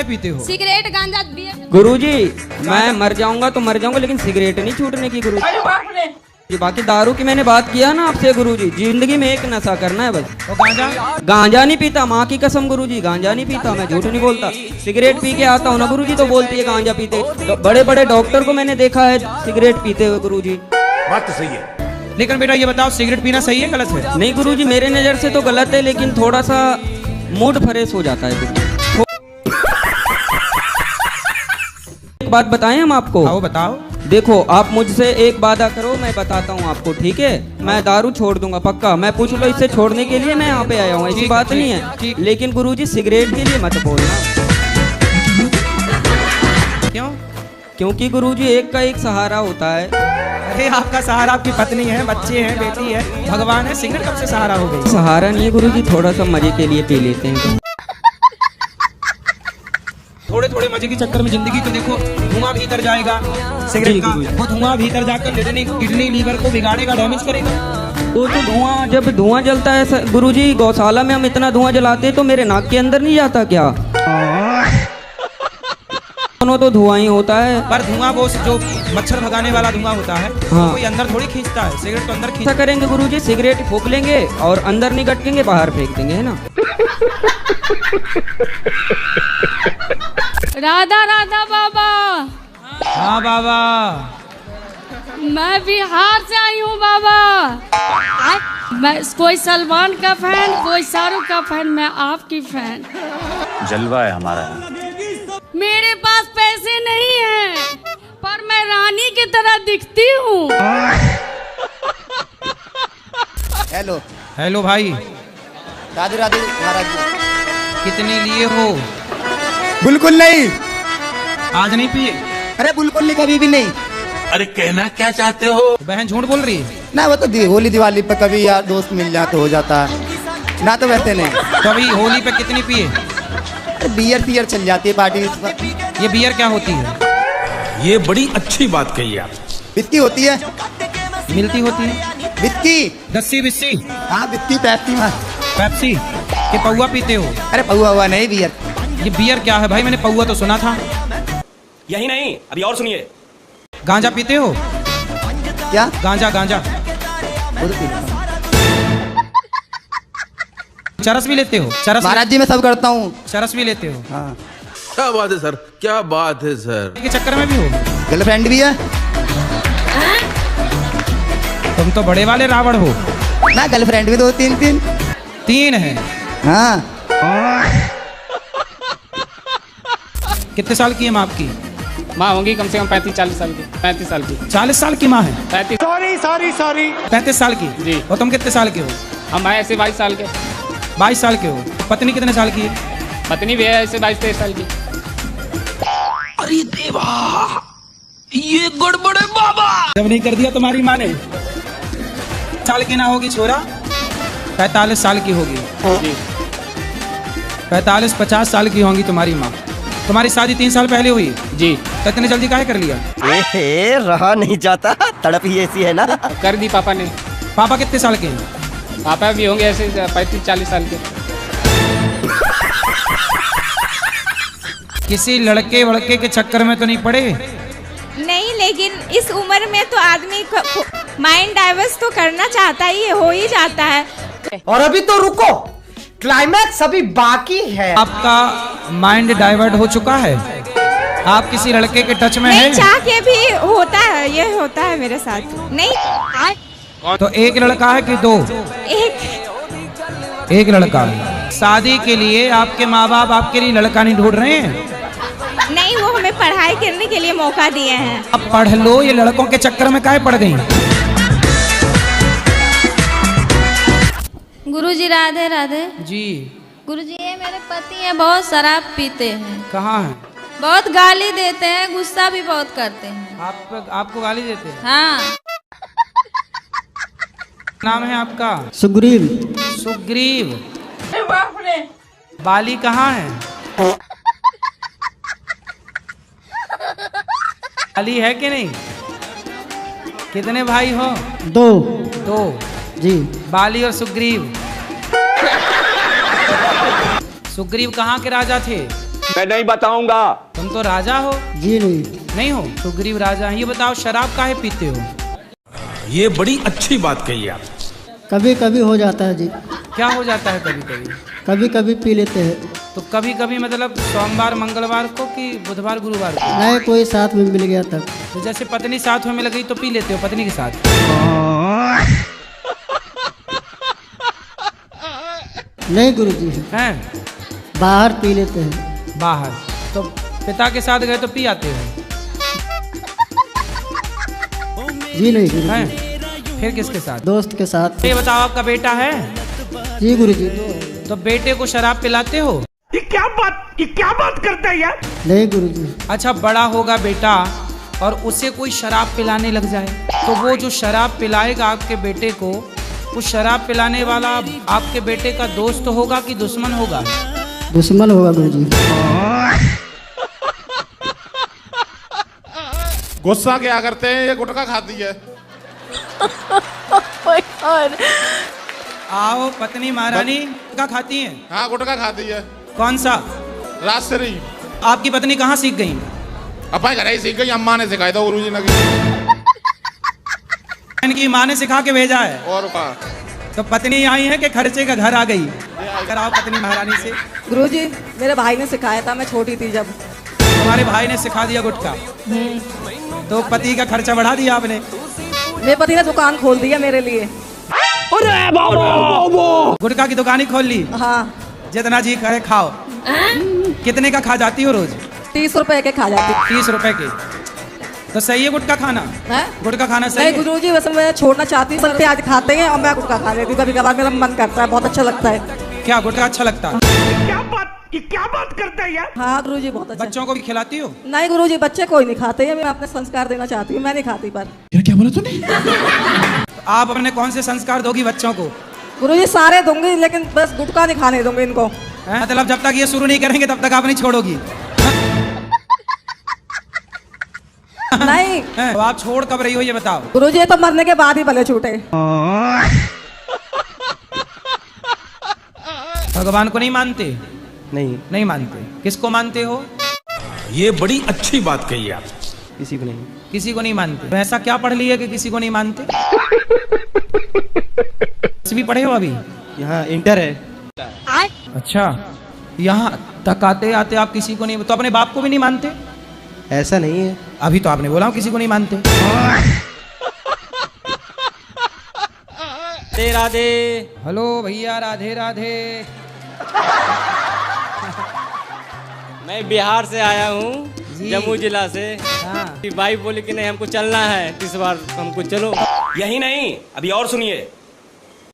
काय पीते हो? सिगरेट गांजा बियर। गुरुजी मैं मर जाऊंगा तो मर जाऊंगा, लेकिन सिगरेट नहीं छूटने की गुरुजी। बाकी दारू की मैंने बात किया ना आपसे गुरुजी, जिंदगी में एक नशा करना है बस। तो गांजा? गांजा नहीं पीता, माँ की कसम गुरुजी, गांजा नहीं पीता, मैं झूठ नहीं बोलता। सिगरेट पी के आता हूँ ना गुरुजी, तो बोलती है गांजा पीते। तो बड़े बड़े डॉक्टर को मैंने देखा है सिगरेट पीते हुए गुरुजी। बात तो सही है, लेकिन बेटा ये बताओ सिगरेट पीना सही है गलत है? नहीं गुरुजी, मेरे नजर से तो गलत है, लेकिन थोड़ा सा मूड फ्रेश हो जाता है गुरुजी। एक बात बताएं हम आपको? आओ बताओ। देखो आप मुझसे एक वादा करो, मैं बताता हूँ आपको, ठीक है? मैं दारू छोड़ दूंगा पक्का। मैं पूछ लो इससे छोड़ने के लिए मैं यहाँ पे आया हूँ, ऐसी बात नहीं है। लेकिन गुरुजी सिगरेट के लिए मत बोलना। क्यों? क्योंकि गुरुजी एक का एक सहारा होता है। अरे आपका सहारा आपकी पत्नी है, बच्चे हैं, बेटी है, भगवान है। सिगरेट कब से सहारा हो गई? सहारा नहीं है गुरुजी, थोड़ा सा मजे के लिए पी लेते हैं। थोड़े थोड़े मजे के चक्कर में जिंदगी तो देखो धुआं भीतर जाएगा सिगरेट का। वो धुआं भीतर जाकर किडनी लीवर को बिगाड़ेगा, डैमेज करेगा। वो तो धुआं, जब धुआं जलता है गुरुजी, गौशाला में हम इतना धुआं जलाते हैं तो मेरे नाक के अंदर नहीं जाता क्या? दोनों तो धुआं ही होता है। पर धुआं वो जो मच्छर भगाने वाला धुआं होता है, हाँ। कोई अंदर थोड़ी खींचता है, सिगरेट तो अंदर ऐसा खींचता करेंगे गुरुजी, सिगरेट फूंक लेंगे और अंदर नहीं गटकेंगे, बाहर फेंक देंगे, है ना? राधा राधा बाबा। हाँ बाबा। मैं बिहार से आई हूँ बाबा। मैं कोई सलमान का फैन, कोई शाहरुख का फैन, मैं आपकी फैन। जलवा है हमारा। मेरे पास पैसे नहीं हैं, पर मैं रानी की तरह दिखती हूँ। हेलो हेलो भाई, राधे राधे महाराज जी। कितने लिए हो? बिल्कुल नहीं। आज नहीं पिए? अरे बिल्कुल नहीं, कभी भी नहीं। अरे कहना क्या चाहते हो? बहन झूठ बोल रही है। ना वो तो होली दिवाली पे कभी यार दोस्त मिल जाए तो हो जाता है, ना तो वैसे नहीं। तो अभी होली पे कितनी पिए? बियर चल जाती है पार्टी। ये बियर क्या होती है? ये बड़ी अच्छी बात कही आप। बिस्की होती है। मिलती होती है? बिस्की। दस्सी बिस्सी? हाँ बिस्की पैप्सी में। पेप्सी के पौवा पीते हो? अरे पौवा हुआ नहीं, बियर। ये बियर क्या है भाई? मैंने पौवा तो सुना था। यही नहीं, अभी और सुनिए। गांजा पीते हो? क्या? गांजा गांजा। वो तो पी लेता हूँ। चरस भी लेते हो? चरस महाराज जी मैं सब करता हूँ। चरस भी लेते हो? हाँ। क्या बात है सर, क्या बात है सर। के चक्कर में भी हो? गर्लफ्रेंड भी है तुम तो बड़े वाले रावण हो। ना, गर्लफ्रेंड भी 2-3 तीन है? हाँ। कितने साल की है माँ आपकी? माँ होंगी कम से कम 35-40 साल की। 35 साल की। 40 साल की माँ है? 35। 35 साल की? जी। और तुम कितने साल के हो? हम हैं ऐसे 22 साल के। 22 साल के हो। पत्नी कितने साल की है? पत्नी भी है ऐसे 22-23 साल की। अरे देवा, ये गड़बड़ है बाबा। जब नहीं कर दिया तुम्हारी माँ ने। साल की ना होगी छोरा? 45 साल की होगी। जी। 45-50 साल की होंगी तुम्हारी माँ। तुम्हारी शादी 3 साल पहले हुई? जी। तो इतने जल्दी काहे कर लिया? रहा नहीं जाता, तड़प ही ऐसी है ना। कर दी पापा ने। पापा कितने साल के हैं? पापा भी होंगे ऐसे 35-40 साल के। किसी लड़के वड़के के चक्कर में तो नहीं पड़े? नहीं, लेकिन इस उम्र में तो आदमी माइंड डाइवर्स तो करना चाहता ही हो ही जाता है। और अभी तो रुको, क्लाइमैक्स अभी बाकी है। आपका माइंड डाइवर्ट हो चुका है? आप किसी लड़के के टच में नहीं, हैं? चाह के भी होता है, ये होता है मेरे साथ। नहीं तो एक लड़का है कि 2? एक लड़का है। शादी के लिए आपके माँ बाप आपके लिए लड़का नहीं ढूंढ रहे हैं? नहीं, वो हमें पढ़ाई करने के लिए मौका दिए हैं। अब पढ़ लो, ये लड़कों के चक्कर में काहे पड़ गई? गुरुजी राधे राधे। जी। गुरुजी ये मेरे पति हैं, बहुत शराब पीते हैं, कहाँ है? बहुत गाली देते हैं, गुस्सा भी बहुत करते हैं। आपको गाली देते हैं? हाँ। नाम है आपका? सुग्रीव। सुग्रीव। बाली कहाँ है? बाली है कि नहीं? कितने भाई हो? 2 जी। बाली और सुग्रीव। सुग्रीव कहाँ के राजा थे? मैं नहीं बताऊंगा। तुम तो राजा हो। जी नहीं। नहीं हो, सुग्रीव राजा हैं। ये बताओ शराब काहे पीते हो? ये बड़ी अच्छी बात कही आप। कभी कभी हो जाता है जी। क्या हो जाता है कभी कभी? कभी कभी पी लेते हैं। तो कभी कभी मतलब सोमवार मंगलवार को कि बुधवार गुरुवार को? नहीं, कोई साथ में मिल गया तब। तो जैसे पत्नी साथ में मिल गई तो पी लेते हो पत्नी के साथ? नहीं गुरुजी, हैं? बाहर पी लेते हैं। बाहर? तो पिता के साथ गए तो पी आते हो? जी नहीं गुरुजी। हैं? फिर किसके साथ? दोस्त के साथ। ये बताओ आपका बेटा है? जी गुरुजी। तो बेटे को शराब पिलाते हो? ये क्या बात करता है यार? नहीं गुरुजी। अच्छा, बड़ा होगा बेटा और उसे कोई शराब पिलाने लग जाए तो वो जो शराब पिलाएगा आपके बेटे को, उस शराब पिलाने वाला आपके बेटे का दोस्त होगा कि दुश्मन होगा? दुश्मन होगा गुरुजी। गुस्सा क्या करते हैं, ये गुटखा खाती है। आओ पत्नी महारानी, गुटखा खाती हैं? हाँ गुटखा खाती है। कौन सा? राजश्री। आपकी पत्नी कहाँ सीख गई? अपने घर ही सीख गई, अम्मा ने सिखाया था, गुरुजी ने। इनकी माँ ने सिखा के भेजा है। और तो पत्नी आई है कि खर्चे का घर आ गई? कराओ पत्नी महारानी से। गुरुजी, मेरे भाई ने सिखाया था, मैं छोटी थी जब। तुम्हारे भाई ने सिखा दिया गुटखा? तो पति का खर्चा बढ़ा दिया आपने? मेरे पति ने दुकान खोल दिया मेरे लिए। गुटखा की दुकान ही खोल ली? हाँ। जितना जी करे खाओ। कितने का खा जाती हो रोज? 30 रुपए के खा जाती। 30 रुपए के? तो सही है गुटखा खाना? है? गुटखा खाना सही नहीं है? गुरुजी, वैसे मैं छोड़ना चाहती हूँ। प्याज खाते हैं और मैं गुटखा खा लेती हूँ कभी कभार, मेरा मन करता है, बहुत अच्छा लगता है। क्या गुटखा अच्छा लगता है? ये क्या बात करता है यार? हाँ गुरुजी, बहुत अच्छा। बच्चों को भी खिलाती हो? नहीं गुरुजी, बच्चे कोई नहीं खाते हैं, मैं अपने संस्कार देना चाहती हूँ, मैं नहीं खाती। पर क्या बोला तूने? आप अपने कौन से संस्कार दोगी बच्चों को? गुरुजी सारे दूंगी, लेकिन बस गुटखा नहीं खाने दूंगी इनको। मतलब जब तक ये शुरू नहीं करेंगे तब तक आप नहीं छोड़ोगी? नहीं। तो आप छोड़ कब रही हो ये बताओ? गुरुजी, ये तो मरने के बाद ही भले छूटे। भगवान को नहीं मानते? नहीं। नहीं मानते। किसको मानते हो? ये बड़ी अच्छी बात कही आप। किसी को नहीं। किसी को नहीं मानते? तो ऐसा क्या पढ़ लिया कि किसी को नहीं मानते? भी पढ़े हो अभी? यहाँ इंटर है। अच्छा, यहाँ तक आते आते आप किसी को नहीं, तो अपने बाप को भी नहीं मानते? ऐसा नहीं है। अभी तो आपने बोला किसी को नहीं मानते। राधे राधे। हेलो भैया, राधे राधे। मैं बिहार से आया हूँ, जी। जम्मू जिला से। हाँ। भाई बोले कि नहीं हमको चलना है इस बार, हमको चलो। यही नहीं, अभी और सुनिए।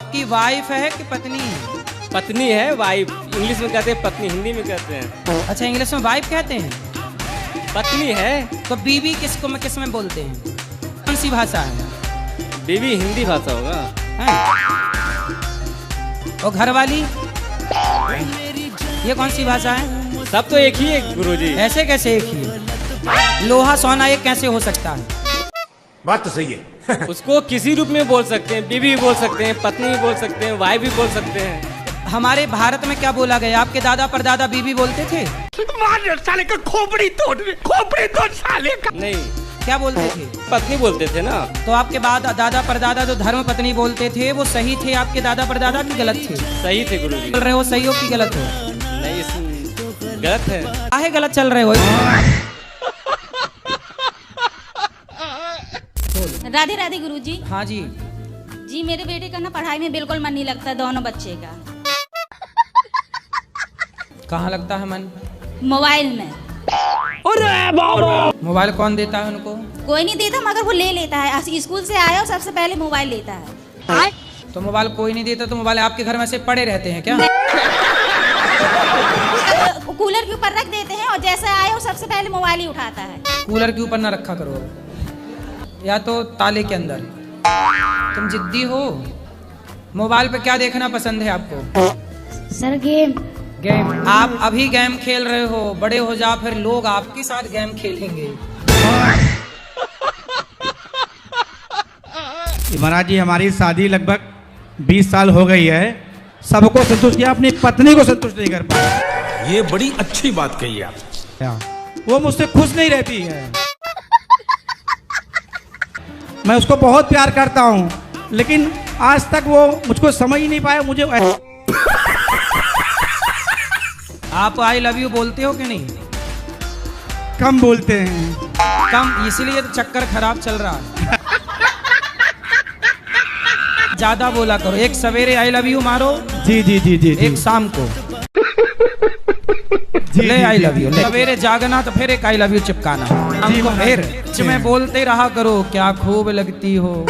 कि वाइफ है कि पत्नी है? पत्नी है, वाइफ इंग्लिश में कहते हैं, पत्नी हिंदी में कहते हैं। अच्छा, इंग्लिश में वाइफ कहते हैं? पत्नी है। तो बीवी किस में बोलते हैं? कौन सी भाषा है? बीवी हिंदी भाषा होगा। और घर वाली ये कौन सी भाषा है? सब तो एक ही है गुरुजी। ऐसे कैसे एक ही है? लोहा सोना एक कैसे हो सकता है? बात तो सही है। उसको किसी रूप में बोल सकते हैं, बीवी भी बोल सकते हैं, पत्नी भी बोल सकते हैं, वाइफ भी बोल सकते हैं। हमारे भारत में क्या बोला गया? आपके दादा परदादा बीवी बोलते थे? साले का खोपड़ी तोड़ साले का। नहीं, क्या बोलते थे? पत्नी बोलते थे ना। तो आपके बाद दादा परदादा जो धर्म पत्नी बोलते थे वो सही थे आपके दादा परदादा की गलत थे? सही थे गुरुजी। चल रहे हो सही हो कि गलत हो? नहीं, गलत है। काहे गलत चल रहे हो? राधे राधे गुरुजी। हाँ जी। जी, मेरे बेटे का ना पढ़ाई में बिल्कुल मन नहीं लगता, दोनों बच्चे का। कहाँ लगता है मन? मोबाइल में। मोबाइल कौन देता है उनको? कोई नहीं देता, मगर वो ले लेता है। स्कूल से आया और सबसे पहले मोबाइल लेता है। तो मोबाइल कोई नहीं देता तो मोबाइल आपके घर में से पड़े रहते हैं क्या? कूलर के ऊपर रख देते हैं और जैसे आए हो सबसे पहले मोबाइल ही उठाता है। कूलर के ऊपर ना रखा करो, या तो ताले के अंदर। तुम जिद्दी हो। मोबाइल पे क्या देखना पसंद है आपको? Sir game. गेम? आप अभी गेम खेल रहे हो, बड़े हो जाओ फिर लोग आपके साथ गेम खेलेंगे। महाराज जी, हमारी शादी लगभग 20 साल हो गई है, सबको संतुष्ट किया, अपनी पत्नी को संतुष्ट नहीं कर पाया। ये बड़ी अच्छी बात कही आप। वो मुझसे खुश नहीं रहती है। मैं उसको बहुत प्यार करता हूँ, लेकिन आज तक वो मुझको समझ ही नहीं पाया। मुझे आप आई लव यू बोलते हो कि नहीं? कम बोलते हैं। कम, इसीलिए तो चक्कर खराब चल रहा है। ज्यादा बोला करो। एक सवेरे आई लव यू मारो। जी जी जी जी। एक शाम को ले आई लव यू। सवेरे जागना तो फिर एक आई लव यू चिपकाना। हमको फिर मैं बोलते रहा करो, क्या खूब लगती हो।